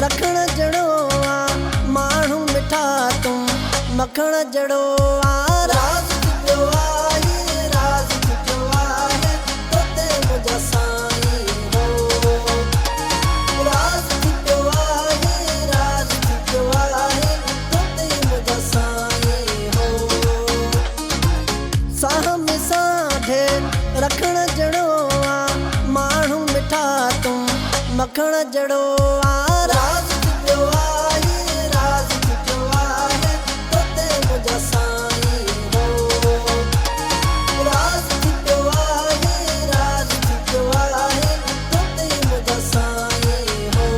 रखण जड़ो आ माण्हू मिठा तूं मखण जड़ो आ राज़ छुपियो आहे राज़ छुपियो आहे तोते मुंहिंजा साईं हो राज़ छुपियो आहे राज़ छुपियो आहे तोते मुंहिंजा साईं हो साह में साढे रखण जड़ो आ माण्हू मिठा तूं मखण जड़ो आ राज़ छुपियो आहे राज़ छुपियो आहे तोते मुंहिंजा साईं हो राज़ छुपियो आहे राज़ छुपियो आहे तोते मुंहिंजा साईं हो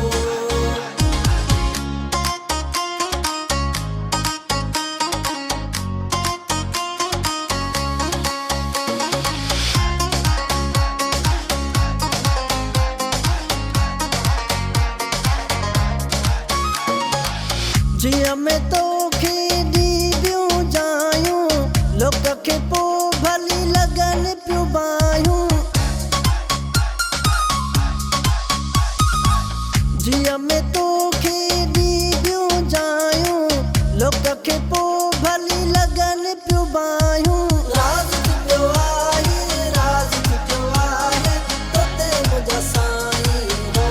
जिया में तोखे ॾीबियूं जायूं लोक खे पोइ भली लॻन पियूं बायूं जिया में तोखे ॾीबियूं जायूं लोक खे पोइ भली लॻन पियूं बायूं राज़ छुपियो आहे राज़ छुपियो आहे तोते मुंहिंजा साईं हो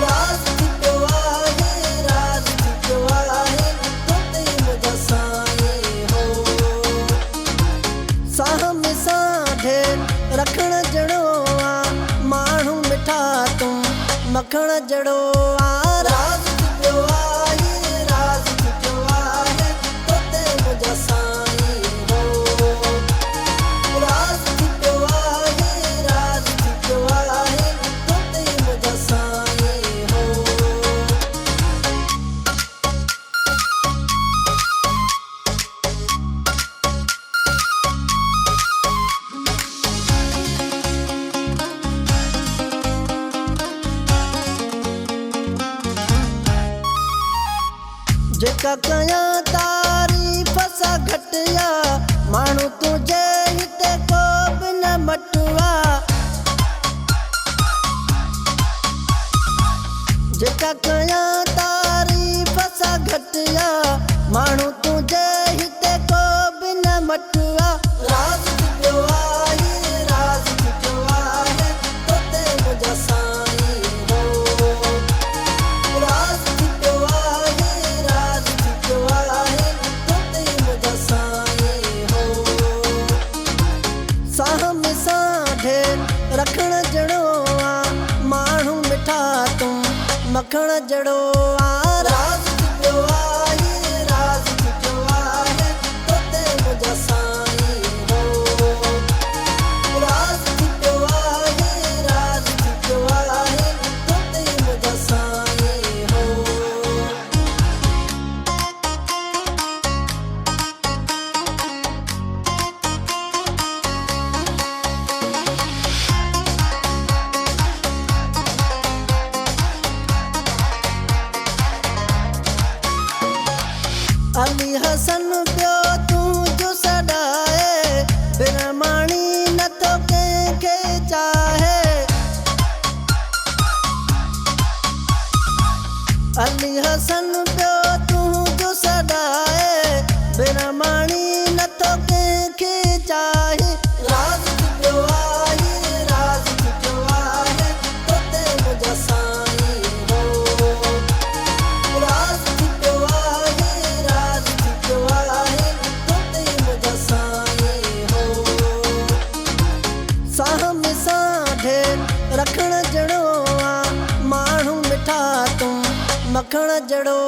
राज़ छुपियो आहे राज़ छुपियो आहे तोते मुंहिंजा साईं हो साह में साढे रखण जड़ो आ माण्हू मिठा तूं मखण जड़ो आ राज़ छुपियो आहे राज़ छुपियो आहे तोते मुंहिंजा साईं हो राज़ छुपियो आहे राज़ छुपियो आहे तोते मुंहिंजा साईं हो जेका कयां तारीफ़ सां घटिया माण्हू तुंहिंजे हिते को बि न मटुआ जेका कयां तारीफ़ सां घटिया माण्हू तुंहिंजे हिते को बि न मटुआ राज़ छुपियो आहे राज़ छुपियो आहे तोते मुंहिंजा साईं हो राज़ छुपियो आहे राज़ छुपियो आहे तोते मुंहिंजा साईं हो साह में साढे रखण जड़ो आ माण्हू मिठा तूं मखण जड़ो आ राज़ छुपियो आहे राज़ छुपियो आहे तोते मुंहिंजा साईं हो राज़ छुपियो आहे राज़ छुपियो आहे तोते मुंहिंजा साईं हो अली हसन पियो तूं जो सॾाए बिना माणी नथो कंहिंखे चाहे अली हसन पियो तूं जो सॾाए बिना माणी नथो कंहिंखे चाहे राज़ छुपियो आहे राज़ छुपियो आहे तोते मुंहिंजा साईं हो राज़ छुपियो आहे राज़ छुपियो आहे तोते मुंहिंजा साईं हो साह में साढे रखण जड़ो आ माण्हू मिठा तूं मखण जड़ो